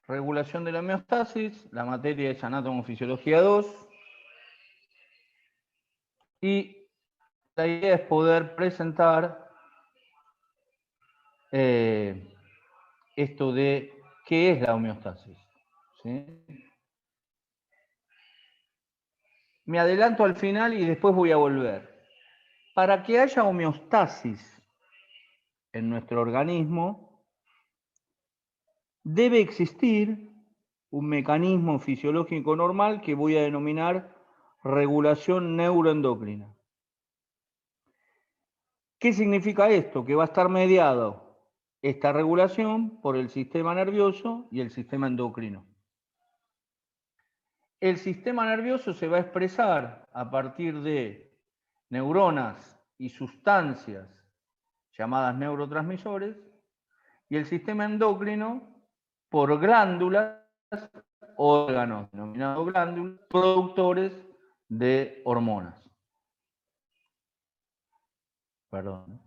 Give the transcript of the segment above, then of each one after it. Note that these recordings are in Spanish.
regulación de la homeostasis, la materia es Anatomofisiología 2, y la idea es poder presentar esto de qué es la homeostasis, ¿sí? Me adelanto al final y después voy a volver. Para que haya homeostasis en nuestro organismo, debe existir un mecanismo fisiológico normal que voy a denominar regulación neuroendocrina. ¿Qué significa esto? Que va a estar mediado esta regulación por el sistema nervioso y el sistema endocrino. El sistema nervioso se va a expresar a partir de neuronas y sustancias llamadas neurotransmisores, y el sistema endocrino por glándulas, órganos denominados glándulas, productores de hormonas. Perdón.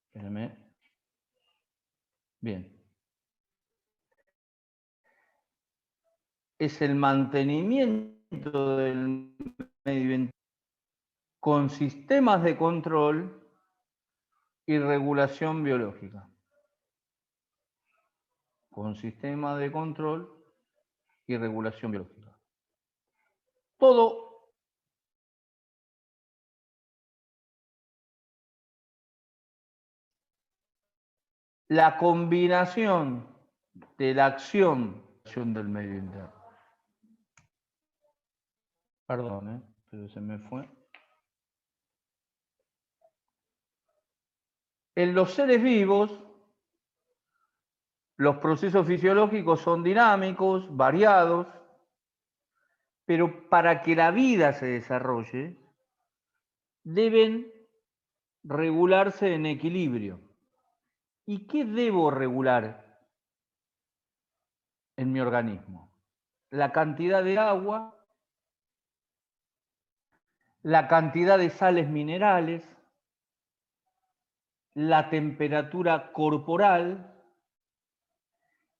Espérenme. Bien. Es el mantenimiento del medio ambiente con sistemas de control y regulación biológica. Con sistemas de control y regulación biológica. Todo la combinación de la acción del medio interno. Perdón, pero se me fue. En los seres vivos, los procesos fisiológicos son dinámicos, variados, pero para que la vida se desarrolle, deben regularse en equilibrio. ¿Y qué debo regular en mi organismo? La cantidad de agua, la cantidad de sales minerales, la temperatura corporal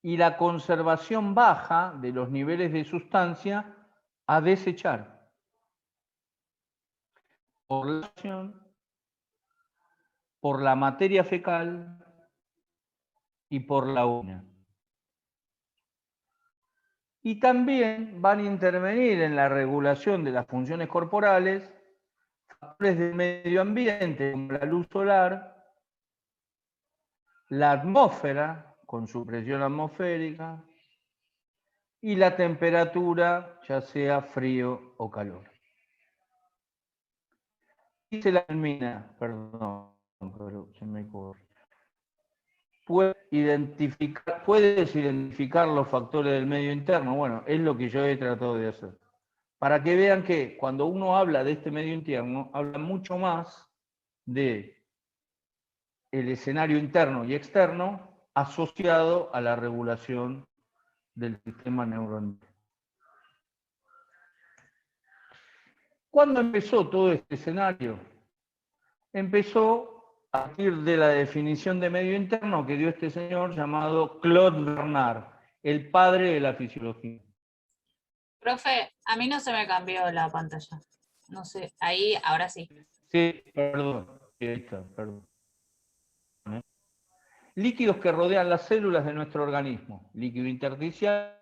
y la conservación baja de los niveles de sustancia a desechar por la acción, por la materia fecal y por la orina. Y también van a intervenir en la regulación de las funciones corporales factores del medio ambiente como la luz solar, la atmósfera con su presión atmosférica y la temperatura, ya sea frío o calor. Dice la mina, perdón, pero se me corre. ¿Puedes identificar los factores del medio interno? Bueno, es lo que yo he tratado de hacer. Para que vean que cuando uno habla de este medio interno, habla mucho más de el escenario interno y externo asociado a la regulación del sistema neuronal. ¿Cuándo empezó todo este escenario? Empezó a partir de la definición de medio interno que dio este señor llamado Claude Bernard, el padre de la fisiología. Profe, a mí no se me cambió la pantalla. No sé, ahí, ahora sí. Sí, perdón. Ahí está, perdón. Líquidos que rodean las células de nuestro organismo. Líquido intersticial,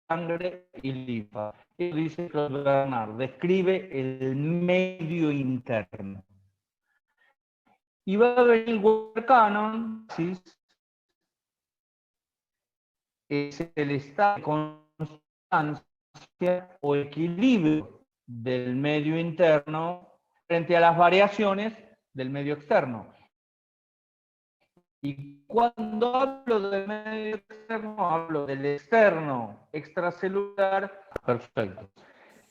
sangre y linfa. Eso dice Claude Bernard, describe el medio interno. Y va a venir Walter Cannon, ¿sí? Es el estado de constancia o equilibrio del medio interno frente a las variaciones del medio externo. Y cuando hablo del medio externo, hablo del externo extracelular. Perfecto.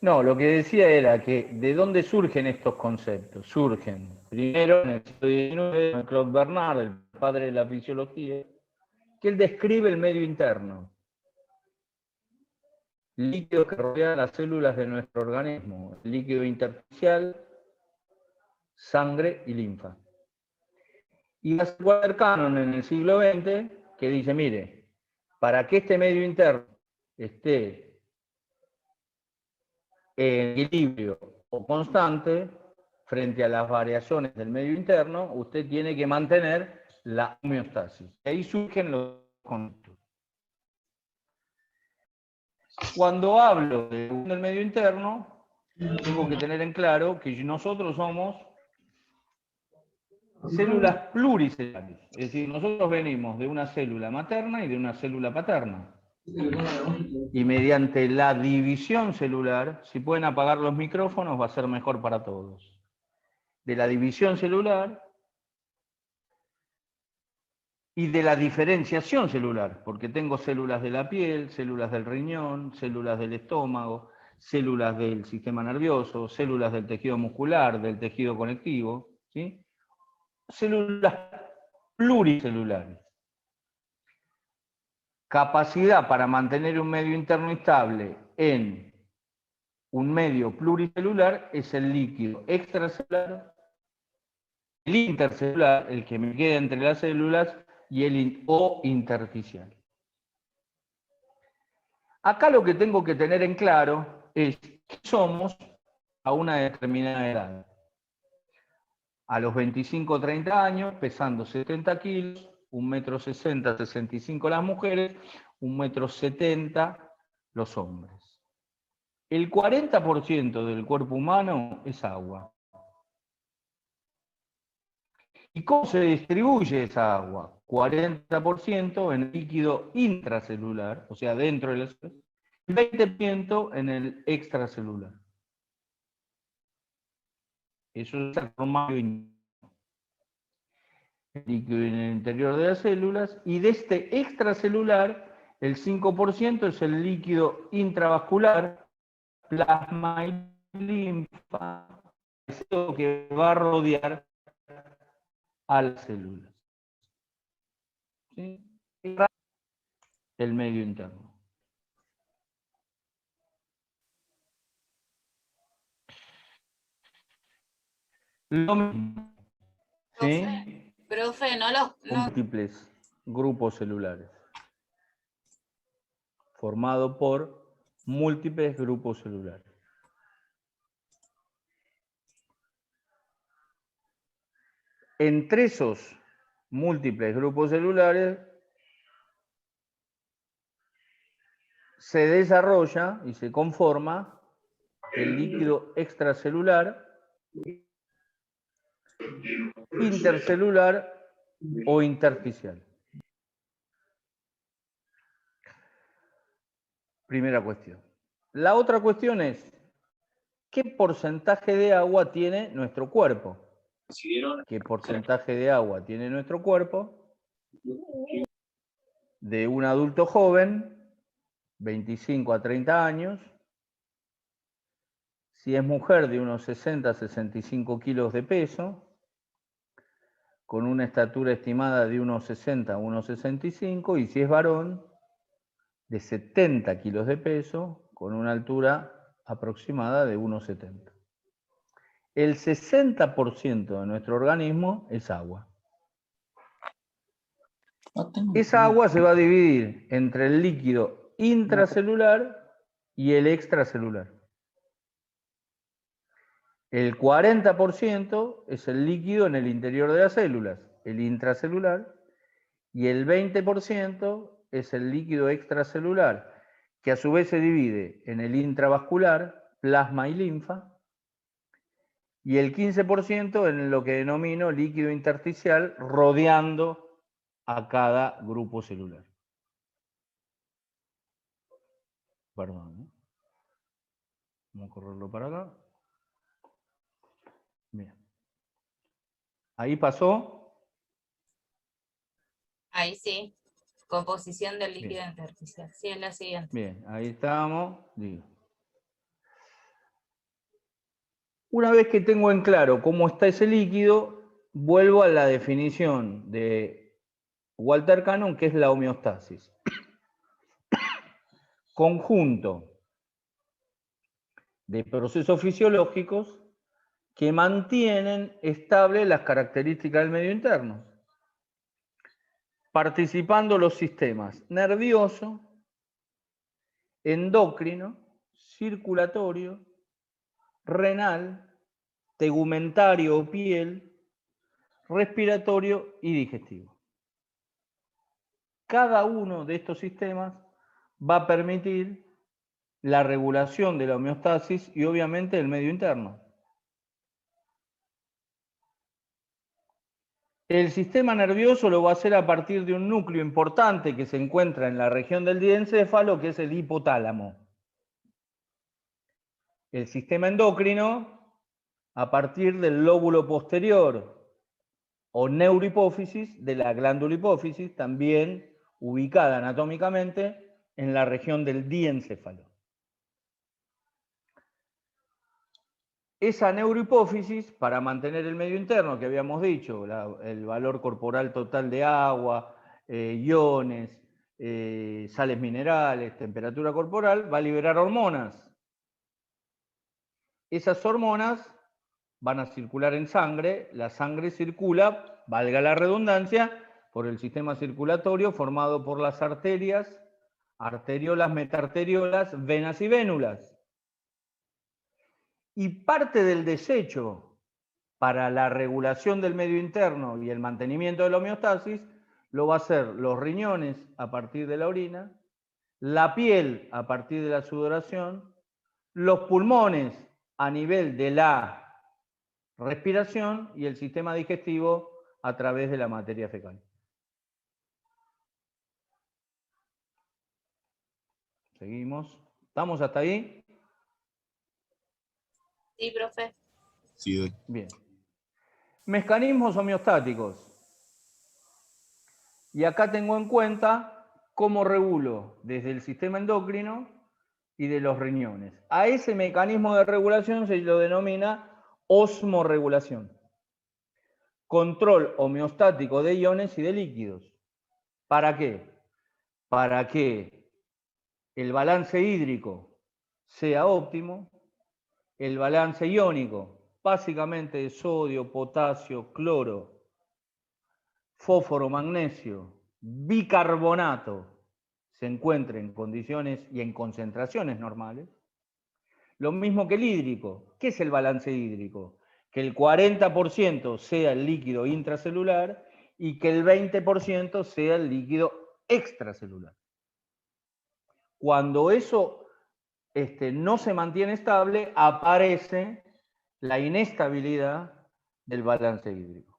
No, lo que decía era que ¿de dónde surgen estos conceptos? Surgen primero en el siglo XIX, Claude Bernard, el padre de la fisiología, que él describe el medio interno. Líquido que rodea las células de nuestro organismo, líquido intersticial, sangre y linfa. Y Walter Cannon en el siglo XX, que dice, mire, para que este medio interno esté en equilibrio o constante frente a las variaciones del medio interno, usted tiene que mantener la homeostasis. Ahí surgen los conceptos. Cuando hablo del medio interno, tengo que tener en claro que nosotros somos células pluricelulares. Es decir, nosotros venimos de una célula materna y de una célula paterna. Y mediante la división celular, si pueden apagar los micrófonos, va a ser mejor para todos. De la división celular y de la diferenciación celular, porque tengo células de la piel, células del riñón, células del estómago, células del sistema nervioso, células del tejido muscular, del tejido conectivo, ¿sí? Células pluricelulares. Capacidad para mantener un medio interno estable en un medio pluricelular es el líquido extracelular, el intercelular, el que me queda entre las células, y el intersticial. Acá lo que tengo que tener en claro es que somos a una determinada edad. A los 25 o 30 años, pesando 70 kilos, 1,60 m, 65 las mujeres, 1,70 m los hombres. El 40% del cuerpo humano es agua. ¿Y cómo se distribuye esa agua? 40% en el líquido intracelular, o sea, dentro de la célula, y 20% en el extracelular. Eso es el formato líquido en el interior de las células, y de este extracelular, el 5% es el líquido intravascular, plasma y linfa, que va a rodear a las células. ¿Sí? El medio interno. Lo mismo, ¿sí? Profe, Múltiples grupos celulares. Formado por múltiples grupos celulares. Entre esos múltiples grupos celulares se desarrolla y se conforma el líquido extracelular, intercelular o intersticial. Primera cuestión. La otra cuestión es, ¿qué porcentaje de agua tiene nuestro cuerpo? ¿Qué porcentaje de agua tiene nuestro cuerpo? De un adulto joven, 25 a 30 años, si es mujer de unos 60 a 65 kilos de peso, con una estatura estimada de unos 60 a unos 65, y si es varón, de 70 kilos de peso, con una altura aproximada de unos 70. El 60% de nuestro organismo es agua. Esa agua se va a dividir entre el líquido intracelular y el extracelular. El 40% es el líquido en el interior de las células, el intracelular, y el 20% es el líquido extracelular, que a su vez se divide en el intravascular, plasma y linfa, y el 15% en lo que denomino líquido intersticial, rodeando a cada grupo celular. Perdón, ¿eh? Vamos a correrlo para acá. Bien. Ahí pasó. Ahí sí. Composición del líquido Bien. intersticial. Sí, es la siguiente. Bien, ahí estamos. Digo. Una vez que tengo en claro cómo está ese líquido, vuelvo a la definición de Walter Cannon, que es la homeostasis. Conjunto de procesos fisiológicos que mantienen estables las características del medio interno. participando los sistemas nervioso, endocrino, circulatorio, renal, tegumentario o piel, respiratorio y digestivo. Cada uno de estos sistemas va a permitir la regulación de la homeostasis y obviamente el medio interno. El sistema nervioso lo va a hacer a partir de un núcleo importante que se encuentra en la región del diencéfalo, que es el hipotálamo. El sistema endocrino a partir del lóbulo posterior o neurohipófisis de la glándula hipófisis, también ubicada anatómicamente en la región del diencéfalo. Esa neurohipófisis, para mantener el medio interno que habíamos dicho, el valor corporal total de agua, iones, sales minerales, temperatura corporal, va a liberar hormonas. Esas hormonas van a circular en sangre, la sangre circula, valga la redundancia, por el sistema circulatorio formado por las arterias, arteriolas, metarteriolas, venas y vénulas. Y parte del desecho para la regulación del medio interno y el mantenimiento de la homeostasis lo va a hacer los riñones a partir de la orina, la piel a partir de la sudoración, los pulmones a nivel de la respiración y el sistema digestivo a través de la materia fecal. Seguimos. ¿Estamos hasta ahí? Sí, profe. Sí. Bien. Mecanismos homeostáticos. Y acá tengo en cuenta cómo regulo desde el sistema endocrino y de los riñones. A ese mecanismo de regulación se lo denomina osmorregulación. Control homeostático de iones y de líquidos. ¿Para qué? Para que el balance hídrico sea óptimo, el balance iónico, básicamente de sodio, potasio, cloro, fósforo, magnesio, bicarbonato, se encuentre en condiciones y en concentraciones normales. Lo mismo que el hídrico. ¿Qué es el balance hídrico? Que el 40% sea el líquido intracelular y que el 20% sea el líquido extracelular. Cuando eso no se mantiene estable, aparece la inestabilidad del balance hídrico.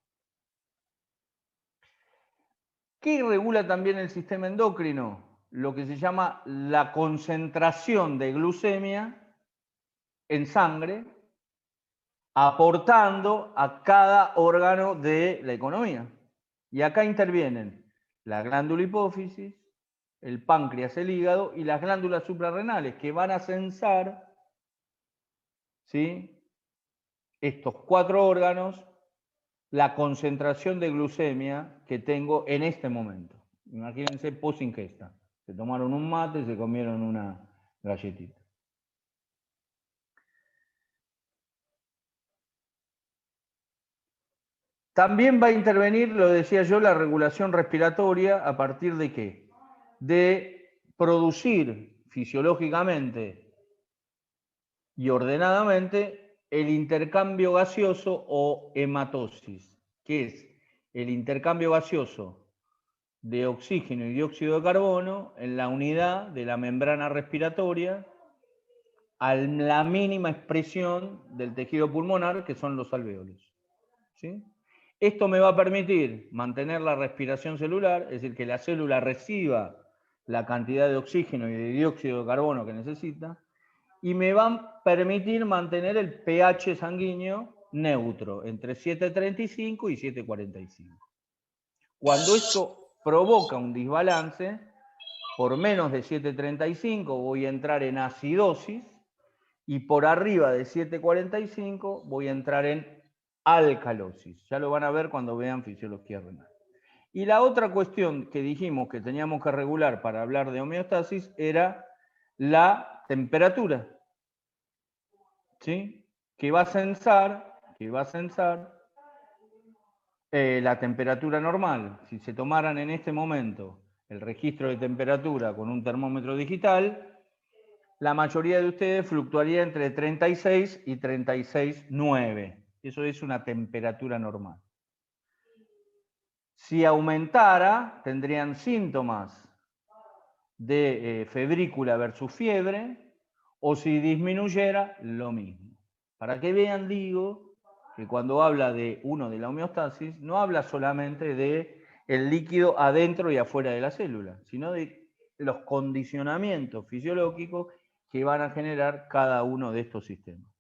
¿Qué regula también el sistema endocrino? Lo que se llama la concentración de glucemia en sangre, aportando a cada órgano de la economía. Y acá intervienen la glándula hipófisis, el páncreas, el hígado y las glándulas suprarrenales, que van a censar, ¿sí?, estos 4 órganos, la concentración de glucemia que tengo en este momento. Imagínense post ingesta. Se tomaron un mate y se comieron una galletita. También va a intervenir, lo decía yo, la regulación respiratoria. ¿A partir de qué? De producir fisiológicamente y ordenadamente el intercambio gaseoso o hematosis, que es el intercambio gaseoso de oxígeno y dióxido de carbono en la unidad de la membrana respiratoria a la mínima expresión del tejido pulmonar, que son los alvéolos. ¿Sí? Esto me va a permitir mantener la respiración celular, es decir, que la célula reciba la cantidad de oxígeno y de dióxido de carbono que necesita, y me va a permitir mantener el pH sanguíneo neutro, entre 7,35 y 7,45. Cuando esto provoca un desbalance, por menos de 7,35 voy a entrar en acidosis, y por arriba de 7,45 voy a entrar en alcalosis. Ya lo van a ver cuando vean fisiología renal. Y la otra cuestión que dijimos que teníamos que regular para hablar de homeostasis era la temperatura, ¿sí?, que va a censar la temperatura normal. Si se tomaran en este momento el registro de temperatura con un termómetro digital, la mayoría de ustedes fluctuaría entre 36 y 36,9. Eso es una temperatura normal. Si aumentara, tendrían síntomas de febrícula versus fiebre, o si disminuyera, lo mismo. Para que vean, digo, que cuando habla de la homeostasis, no habla solamente de el líquido adentro y afuera de la célula, sino de los condicionamientos fisiológicos que van a generar cada uno de estos sistemas.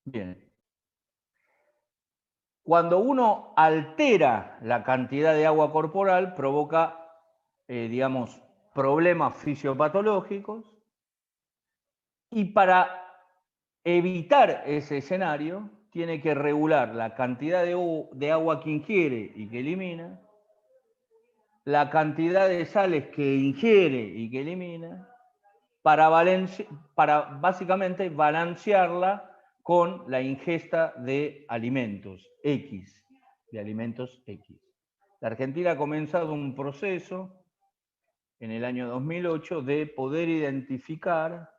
Bien. Cuando uno altera la cantidad de agua corporal, provoca, digamos, problemas fisiopatológicos, y para evitar ese escenario, tiene que regular la cantidad de agua que ingiere y que elimina, la cantidad de sales que ingiere y que elimina, para básicamente balancearla con la ingesta de alimentos X, La Argentina ha comenzado un proceso en el año 2008 de poder identificar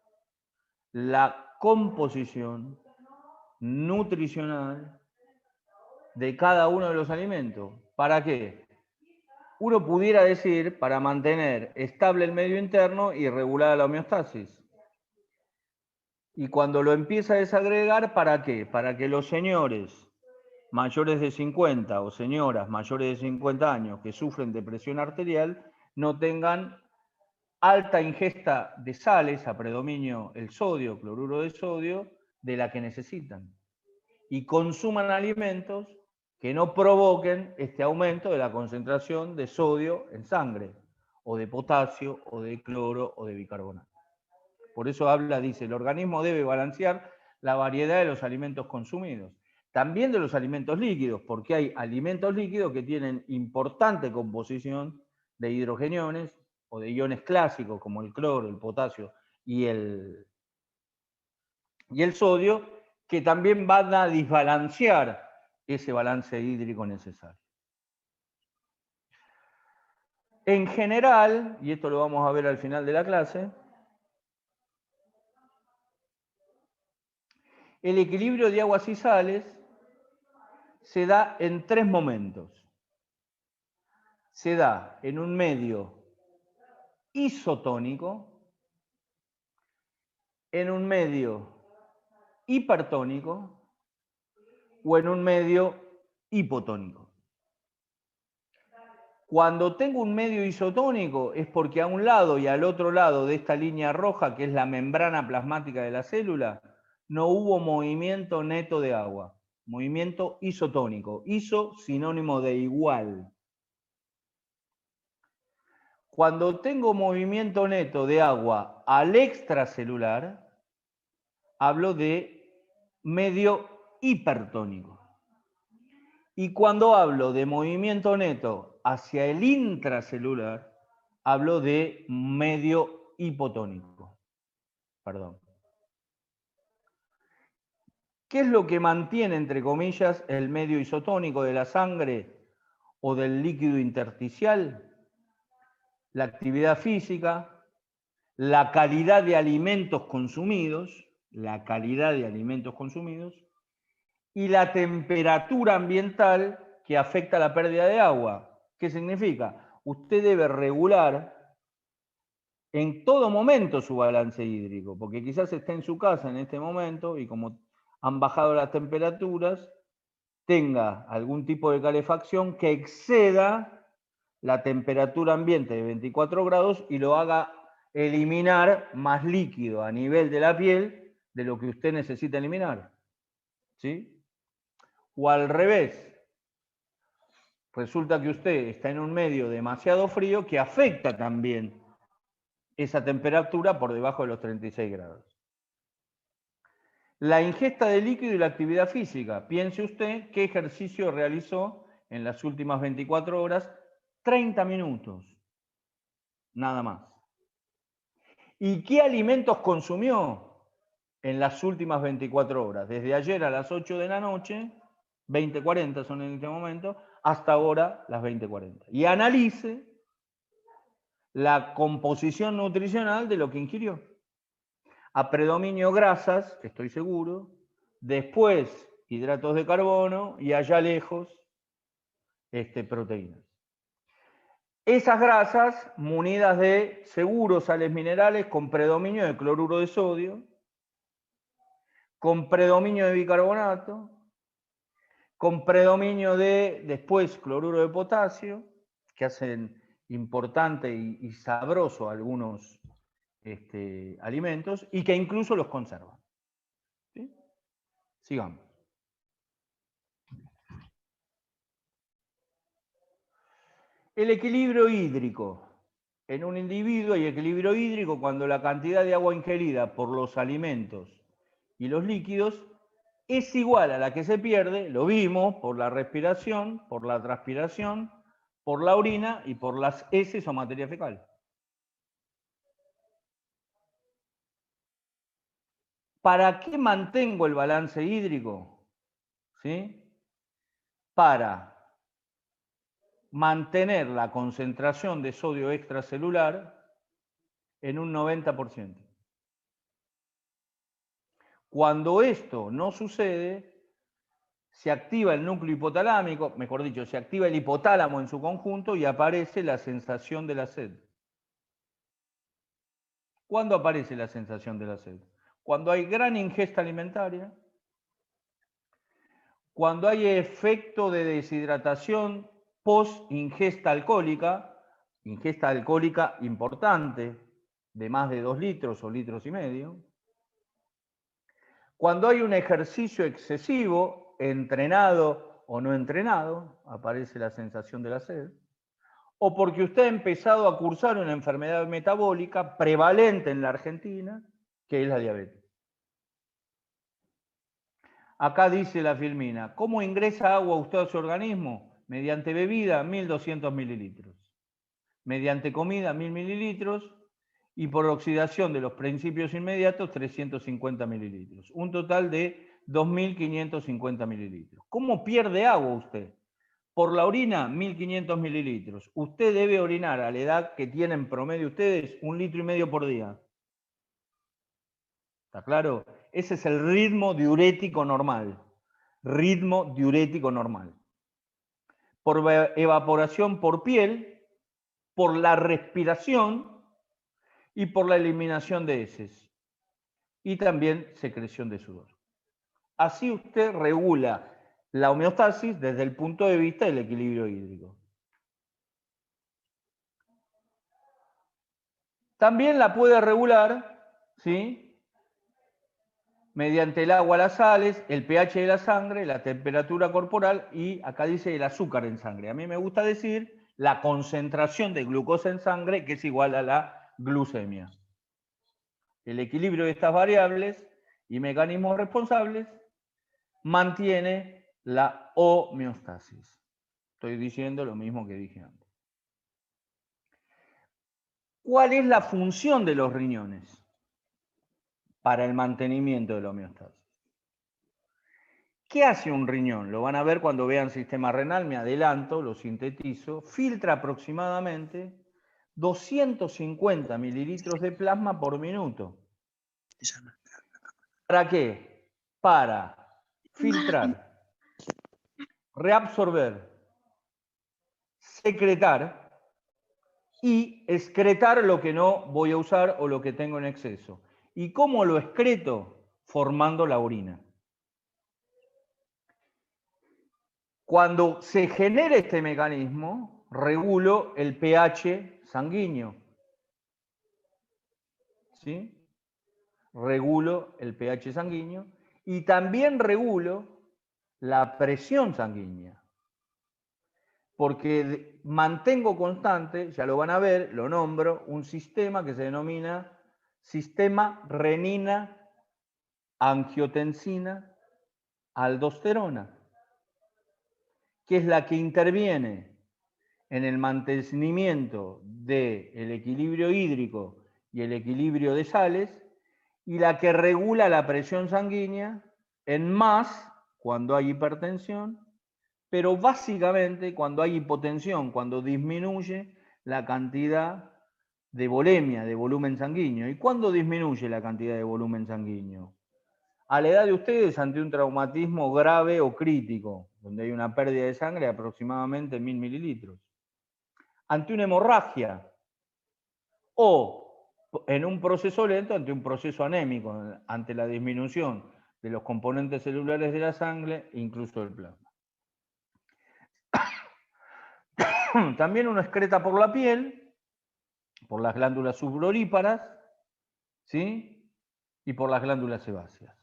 la composición nutricional de cada uno de los alimentos. ¿Para qué? Uno pudiera decir, para mantener estable el medio interno y regulada la homeostasis. Y cuando lo empieza a desagregar, ¿para qué? Para que los señores mayores de 50 o señoras mayores de 50 años que sufren de presión arterial no tengan alta ingesta de sales, a predominio el sodio, cloruro de sodio, de la que necesitan. Y consuman alimentos que no provoquen este aumento de la concentración de sodio en sangre, o de potasio, o de cloro, o de bicarbonato. Por eso dice, el organismo debe balancear la variedad de los alimentos consumidos. También de los alimentos líquidos, porque hay alimentos líquidos que tienen importante composición de hidrogeniones o de iones clásicos, como el cloro, el potasio y el sodio, que también van a desbalancear ese balance hídrico necesario. En general, y esto lo vamos a ver al final de la clase, el equilibrio de aguas y sales se da en 3 momentos. Se da en un medio isotónico, en un medio hipertónico o en un medio hipotónico. Cuando tengo un medio isotónico es porque a un lado y al otro lado de esta línea roja, que es la membrana plasmática de la célula, no hubo movimiento neto de agua. Movimiento isotónico. Iso, sinónimo de igual. Cuando tengo movimiento neto de agua al extracelular, hablo de medio hipertónico. Y cuando hablo de movimiento neto hacia el intracelular, hablo de medio hipotónico. Perdón. ¿Qué es lo que mantiene, entre comillas, el medio isotónico de la sangre o del líquido intersticial? La actividad física, la calidad de alimentos consumidos, y la temperatura ambiental que afecta la pérdida de agua. ¿Qué significa? Usted debe regular en todo momento su balance hídrico, porque quizás esté en su casa en este momento y como han bajado las temperaturas, tenga algún tipo de calefacción que exceda la temperatura ambiente de 24 grados y lo haga eliminar más líquido a nivel de la piel de lo que usted necesita eliminar. ¿Sí? O al revés, resulta que usted está en un medio demasiado frío que afecta también esa temperatura por debajo de los 36 grados. La ingesta de líquido y la actividad física. Piense usted qué ejercicio realizó en las últimas 24 horas, 30 minutos, nada más. ¿Y qué alimentos consumió? en las últimas 24 horas, desde ayer a las 8 de la noche, 20:40 son en este momento, hasta ahora las 20:40. Y analice la composición nutricional de lo que ingirió. A predominio grasas, estoy seguro, después hidratos de carbono y allá lejos proteínas. Esas grasas munidas de seguros sales minerales con predominio de cloruro de sodio, con predominio de bicarbonato, con predominio de después cloruro de potasio, que hacen importante y sabroso algunos alimentos y que incluso los conservan. ¿Sí? Sigamos. El equilibrio hídrico. En un individuo hay equilibrio hídrico cuando la cantidad de agua ingerida por los alimentos y los líquidos es igual a la que se pierde, lo vimos, por la respiración, por la transpiración, por la orina y por las heces o materia fecal. ¿Para qué mantengo el balance hídrico? ¿Sí? Para mantener la concentración de sodio extracelular en un 90%. Cuando esto no sucede, se activa el núcleo hipotalámico, mejor dicho, se activa el hipotálamo en su conjunto y aparece la sensación de la sed. ¿Cuándo aparece la sensación de la sed? Cuando hay gran ingesta alimentaria, cuando hay efecto de deshidratación post-ingesta alcohólica importante, de más de 2 litros o litros y medio, cuando hay un ejercicio excesivo, entrenado o no entrenado, aparece la sensación de la sed, o porque usted ha empezado a cursar una enfermedad metabólica prevalente en la Argentina, que es la diabetes. Acá dice la filmina, ¿cómo ingresa agua usted a su organismo? Mediante bebida, 1200 mililitros. Mediante comida, 1000 mililitros. Y por oxidación de los principios inmediatos, 350 mililitros. Un total de 2550 mililitros. ¿Cómo pierde agua usted? Por la orina, 1500 mililitros. Usted debe orinar a la edad que tienen promedio ustedes 1,5 litros por día. ¿Está claro? Ese es el ritmo diurético normal. Ritmo diurético normal. Por evaporación por piel, por la respiración y por la eliminación de heces. Y también secreción de sudor. Así usted regula la homeostasis desde el punto de vista del equilibrio hídrico. También la puede regular, ¿sí?, mediante el agua, las sales, el pH de la sangre, la temperatura corporal y acá dice el azúcar en sangre. A mí me gusta decir la concentración de glucosa en sangre, que es igual a la glucemia. El equilibrio de estas variables y mecanismos responsables mantiene la homeostasis. Estoy diciendo lo mismo que dije antes. ¿Cuál es la función de los riñones para el mantenimiento de la homeostasis? ¿Qué hace un riñón? Lo van a ver cuando vean sistema renal, me adelanto, lo sintetizo. Filtra aproximadamente 250 mililitros de plasma por minuto. ¿Para qué? Para filtrar, reabsorber, secretar y excretar lo que no voy a usar o lo que tengo en exceso. ¿Y cómo lo excreto? Formando la orina. Cuando se genera este mecanismo, regulo el pH sanguíneo. ¿Sí? Regulo el pH sanguíneo y también regulo la presión sanguínea. Porque mantengo constante, ya lo van a ver, lo nombro, un sistema que se denomina sistema renina-angiotensina-aldosterona, que es la que interviene en el mantenimiento del equilibrio hídrico y el equilibrio de sales y la que regula la presión sanguínea en más cuando hay hipertensión, pero básicamente cuando hay hipotensión, cuando disminuye la cantidad de volemia, de volumen sanguíneo. ¿Y cuándo disminuye la cantidad de volumen sanguíneo? A la edad de ustedes, ante un traumatismo grave o crítico, donde hay una pérdida de sangre de aproximadamente 1000 mililitros. Ante una hemorragia o en un proceso lento, ante un proceso anémico, ante la disminución de los componentes celulares de la sangre, incluso del plasma. También uno excreta por la piel, por las glándulas sudoríparas, ¿sí? Y por las glándulas sebáceas.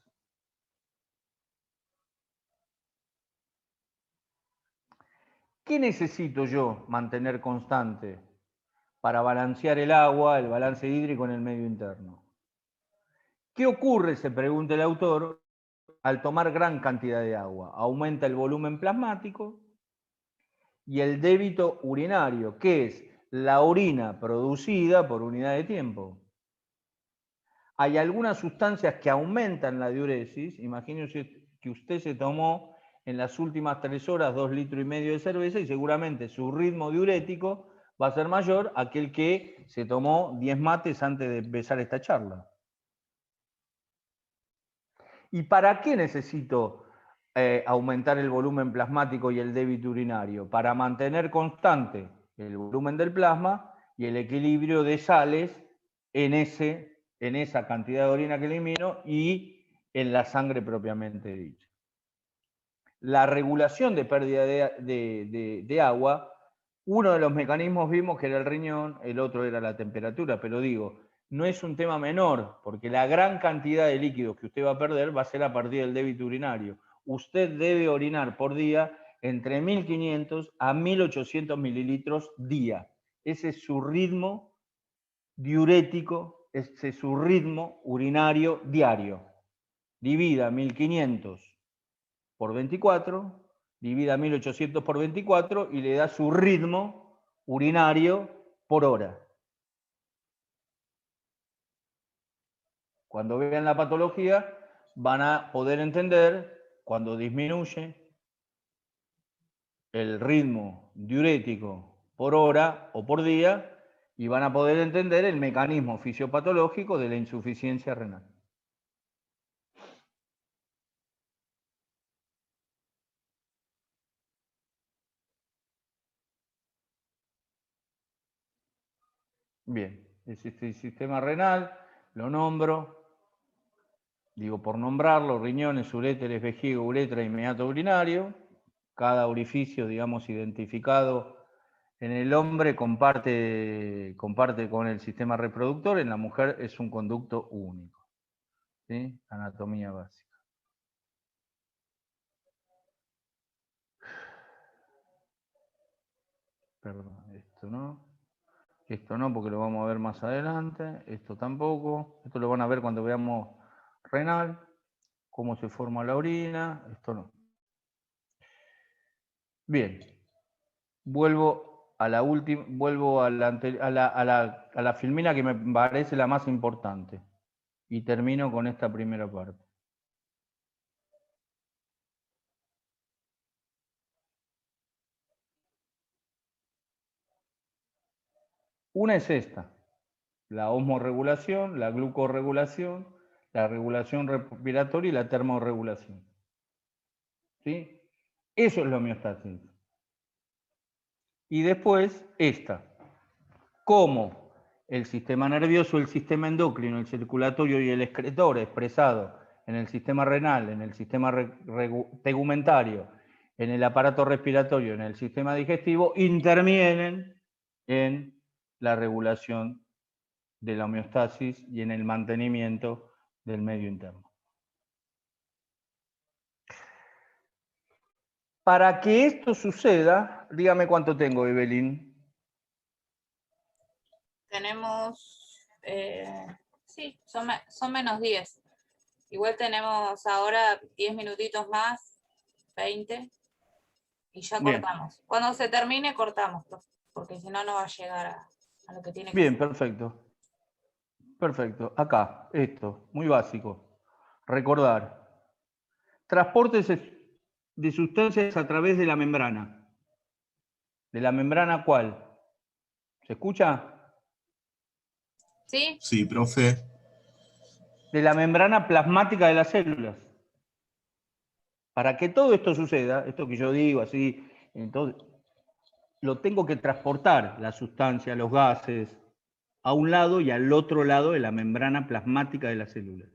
¿Qué necesito yo mantener constante para balancear el agua, el balance hídrico en el medio interno? ¿Qué ocurre, se pregunta el autor, al tomar gran cantidad de agua? Aumenta el volumen plasmático y el débito urinario, que es la orina producida por unidad de tiempo. Hay algunas sustancias que aumentan la diuresis. Imagínese que usted se tomó en las últimas 3 horas 2,5 litros de cerveza y seguramente su ritmo diurético va a ser mayor a aquel que se tomó 10 mates antes de empezar esta charla. ¿Y para qué necesito aumentar el volumen plasmático y el débito urinario? Para mantener constante el volumen del plasma y el equilibrio de sales en esa cantidad de orina que elimino y en la sangre propiamente dicha. La regulación de pérdida de agua, uno de los mecanismos vimos que era el riñón, el otro era la temperatura, pero digo, no es un tema menor, porque la gran cantidad de líquidos que usted va a perder va a ser a partir del débito urinario. Usted debe orinar por día entre 1500 a 1800 mililitros día. Ese es su ritmo diurético, ese es su ritmo urinario diario. Divida 1500 por 24, divida 1800 por 24 y le da su ritmo urinario por hora. Cuando vean la patología, van a poder entender cuando disminuye el ritmo diurético por hora o por día y van a poder entender el mecanismo fisiopatológico de la insuficiencia renal. Bien, el sistema renal, lo nombro, digo por nombrarlo, riñones, uréteres, vejiga, uretra y meato urinario. Cada orificio, digamos, identificado en el hombre comparte con el sistema reproductor, en la mujer es un conducto único. ¿Sí? Anatomía básica. Perdón, esto no, porque lo vamos a ver más adelante, esto tampoco, esto lo van a ver cuando veamos renal, cómo se forma la orina, esto no. Bien, vuelvo a la última, vuelvo a la filmina que me parece la más importante y termino con esta primera parte. Una es esta, la osmorregulación, la glucorregulación, la regulación respiratoria y la termorregulación. ¿Sí? Eso es la homeostasis. Y después esta, cómo el sistema nervioso, el sistema endocrino, el circulatorio y el excretor expresado en el sistema renal, en el sistema tegumentario, en el aparato respiratorio, en el sistema digestivo, intervienen en la regulación de la homeostasis y en el mantenimiento del medio interno. Para que esto suceda, dígame cuánto tengo, Evelyn. Tenemos, sí, son menos 10. Igual tenemos ahora 10 minutitos más, 20, y ya Bien. cortamos. Cuando se termine, cortamos, porque si no, no va a llegar a lo que tiene que Bien, ser. perfecto. Perfecto. Acá, esto, muy básico. Recordar. Transportes de sustancias a través de la membrana. ¿De la membrana cuál? ¿Se escucha? ¿Sí? Sí, profe. De la membrana plasmática de las células. Para que todo esto suceda, esto que yo digo así, entonces, lo tengo que transportar, la sustancia, los gases, a un lado y al otro lado de la membrana plasmática de las células,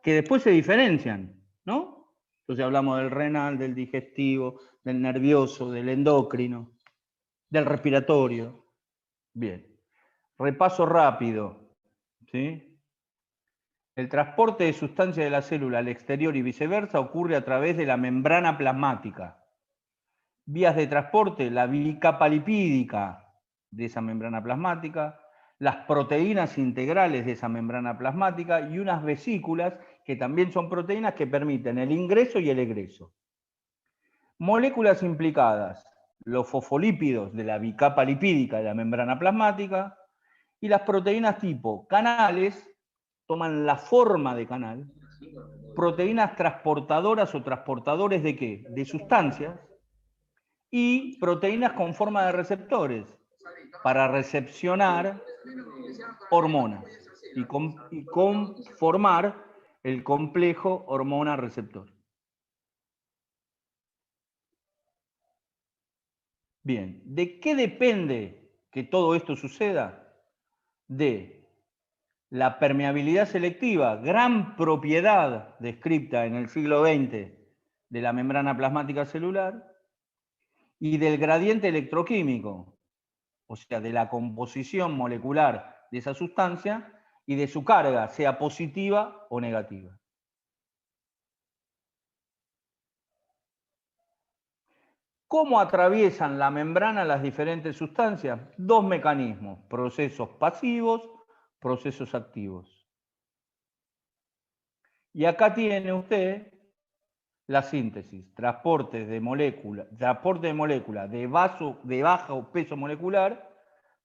que después se diferencian, ¿no? Entonces hablamos del renal, del digestivo, del nervioso, del endocrino, del respiratorio. Bien, repaso rápido, ¿sí? El transporte de sustancia de la célula al exterior y viceversa ocurre a través de la membrana plasmática. Vías de transporte, la bicapa lipídica de esa membrana plasmática, las proteínas integrales de esa membrana plasmática y unas vesículas que también son proteínas que permiten el ingreso y el egreso. Moléculas implicadas, los fosfolípidos de la bicapa lipídica de la membrana plasmática y las proteínas tipo canales, toman la forma de canal, proteínas transportadoras o transportadores de ¿qué? De sustancias, y proteínas con forma de receptores para recepcionar hormonas y conformar el complejo hormona-receptor. Bien, ¿de qué depende que todo esto suceda? De la permeabilidad selectiva, gran propiedad descrita en el siglo XX de la membrana plasmática celular, y del gradiente electroquímico, o sea, de la composición molecular de esa sustancia y de su carga, sea positiva o negativa. ¿Cómo atraviesan la membrana las diferentes sustancias? Dos mecanismos, procesos pasivos, procesos activos. Y acá tiene usted la síntesis, transporte de molécula de bajo peso molecular,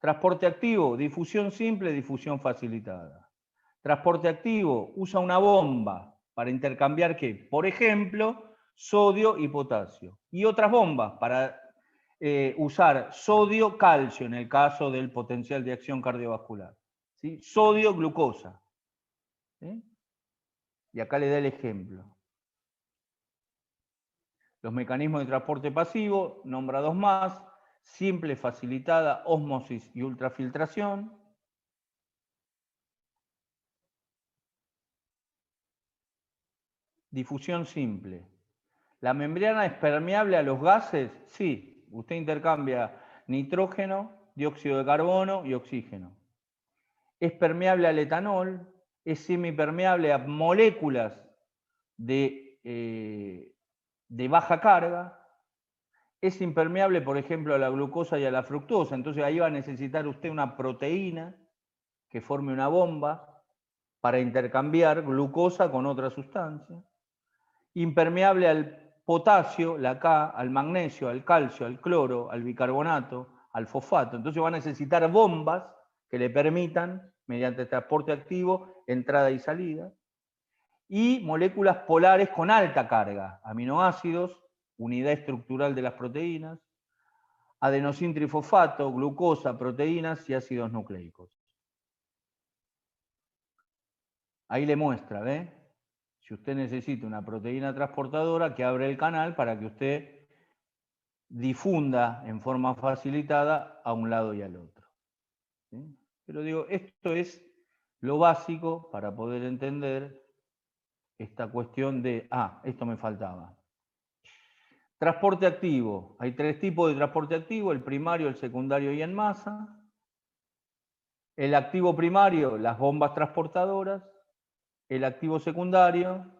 transporte activo, difusión simple, difusión facilitada. Transporte activo, usa una bomba para intercambiar ¿qué? Por ejemplo, sodio y potasio. Y otras bombas para usar sodio, calcio, en el caso del potencial de acción cardiovascular. ¿Sí? Sodio, glucosa. ¿Sí? Y acá le da el ejemplo. Los mecanismos de transporte pasivo, nombra dos más, simple, facilitada, ósmosis y ultrafiltración. Difusión simple. ¿La membrana es permeable a los gases? Sí, usted intercambia nitrógeno, dióxido de carbono y oxígeno. ¿Es permeable al etanol? ¿Es semipermeable a moléculas de baja carga? Es impermeable, por ejemplo, a la glucosa y a la fructosa. Entonces ahí va a necesitar usted una proteína que forme una bomba para intercambiar glucosa con otra sustancia. Impermeable al potasio, la K, al magnesio, al calcio, al cloro, al bicarbonato, al fosfato. Entonces va a necesitar bombas que le permitan, mediante transporte activo, entrada y salida. Y moléculas polares con alta carga, aminoácidos, unidad estructural de las proteínas, adenosín trifosfato, glucosa, proteínas y ácidos nucleicos. Ahí le muestra, ¿ve? Si usted necesita una proteína transportadora, que abre el canal para que usted difunda en forma facilitada a un lado y al otro. ¿Sí? Pero digo, esto es lo básico para poder entender esta cuestión de, esto me faltaba. Transporte activo. Hay tres tipos de transporte activo, el primario, el secundario y en masa. El activo primario, las bombas transportadoras. El activo secundario,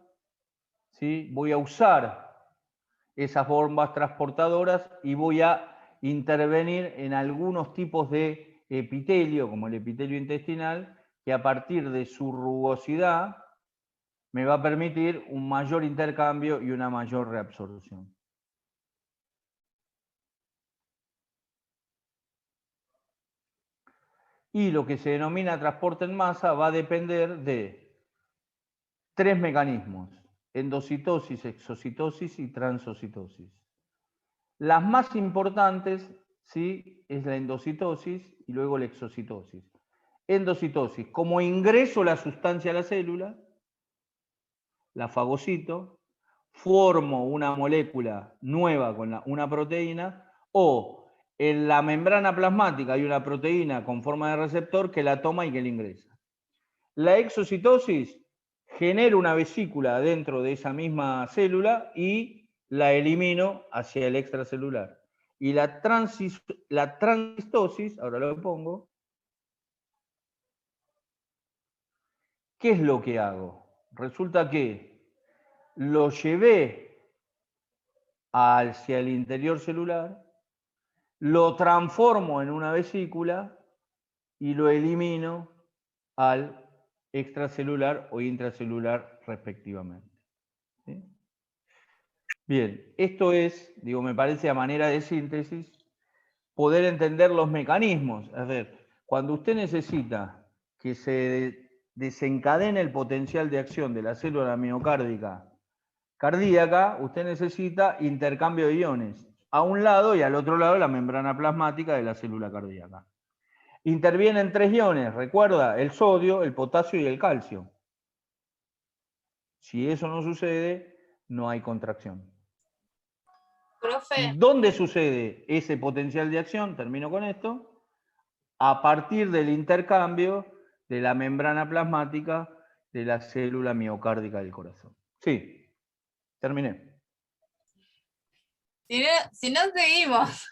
¿sí? Voy a usar esas bombas transportadoras y voy a intervenir en algunos tipos de epitelio, como el epitelio intestinal, que a partir de su rugosidad me va a permitir un mayor intercambio y una mayor reabsorción. Y lo que se denomina transporte en masa va a depender de 3 mecanismos: endocitosis, exocitosis y transocitosis. Las más importantes, ¿sí?, es la endocitosis y luego la exocitosis. Endocitosis, como ingreso la sustancia a la célula, la fagocito, formo una molécula nueva con una proteína, o en la membrana plasmática hay una proteína con forma de receptor que la toma y que la ingresa. La exocitosis genera una vesícula dentro de esa misma célula y la elimino hacia el extracelular. Y la transistosis, ahora lo pongo, ¿qué es lo que hago? Resulta que lo llevé hacia el interior celular, lo transformo en una vesícula y lo elimino al extracelular o intracelular respectivamente. ¿Sí? Bien, esto es, digo, me parece a manera de síntesis, poder entender los mecanismos. A ver, cuando usted necesita que se desencadene el potencial de acción de la célula miocárdica cardíaca, usted necesita intercambio de iones, a un lado y al otro lado la membrana plasmática de la célula cardíaca. Intervienen 3 iones, recuerda, el sodio, el potasio y el calcio. Si eso no sucede, no hay contracción. Profe, ¿Dónde sucede ese potencial de acción? Termino con esto. A partir del intercambio de la membrana plasmática de la célula miocárdica del corazón. Sí, terminé. si no seguimos,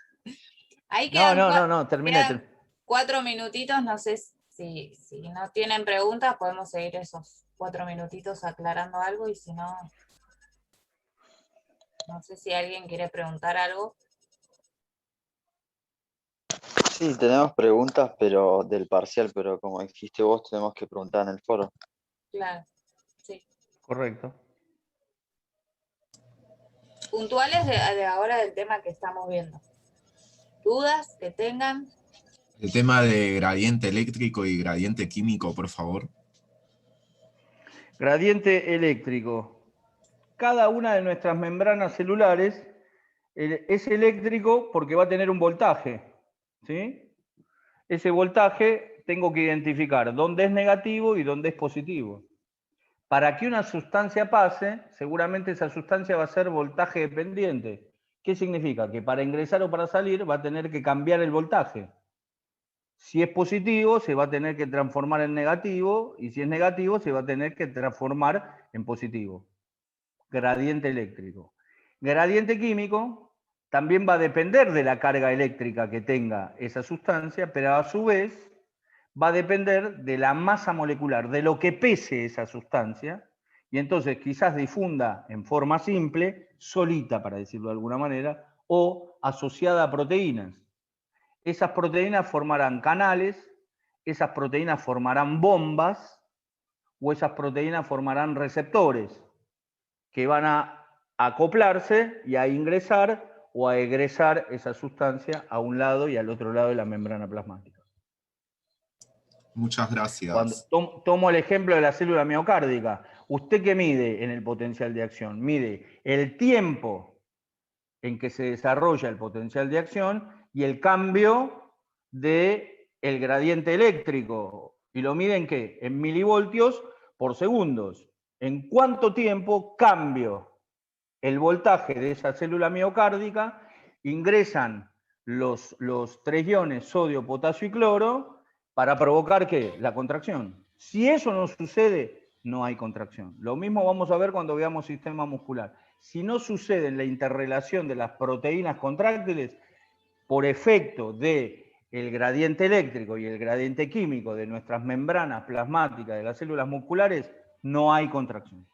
ahí No, terminé. quedan 4 minutitos, no sé si no tienen preguntas, podemos seguir esos 4 minutitos aclarando algo, y si no, no sé si alguien quiere preguntar algo. Sí, tenemos preguntas, pero del parcial, pero como dijiste vos, tenemos que preguntar en el foro. Claro, sí. Correcto. Puntuales de ahora del tema que estamos viendo. ¿Dudas que tengan? El tema de gradiente eléctrico y gradiente químico, por favor. Gradiente eléctrico. Cada una de nuestras membranas celulares es eléctrico porque va a tener un voltaje, ¿sí? Ese voltaje tengo que identificar dónde es negativo y dónde es positivo. Para que una sustancia pase, seguramente esa sustancia va a ser voltaje dependiente. ¿Qué significa? Que para ingresar o para salir va a tener que cambiar el voltaje. Si es positivo, se va a tener que transformar en negativo, y si es negativo, se va a tener que transformar en positivo. Gradiente eléctrico. Gradiente químico también va a depender de la carga eléctrica que tenga esa sustancia, pero a su vez va a depender de la masa molecular, de lo que pese esa sustancia, y entonces quizás difunda en forma simple, solita para decirlo de alguna manera, o asociada a proteínas. Esas proteínas formarán canales, esas proteínas formarán bombas, o esas proteínas formarán receptores que van a acoplarse y a ingresar o a egresar esa sustancia a un lado y al otro lado de la membrana plasmática. Muchas gracias. Cuando tomo el ejemplo de la célula miocárdica, ¿usted qué mide en el potencial de acción? Mide el tiempo en que se desarrolla el potencial de acción y el cambio del gradiente eléctrico. ¿Y lo mide en qué? En milivoltios por segundos. ¿En cuánto tiempo cambio el voltaje de esa célula miocárdica? Ingresan los 3 iones sodio, potasio y cloro para provocar ¿qué? La contracción. Si eso no sucede, no hay contracción. Lo mismo vamos a ver cuando veamos sistema muscular. Si no sucede en la interrelación de las proteínas contráctiles, por efecto del gradiente eléctrico y el gradiente químico de nuestras membranas plasmáticas de las células musculares, no hay contracción.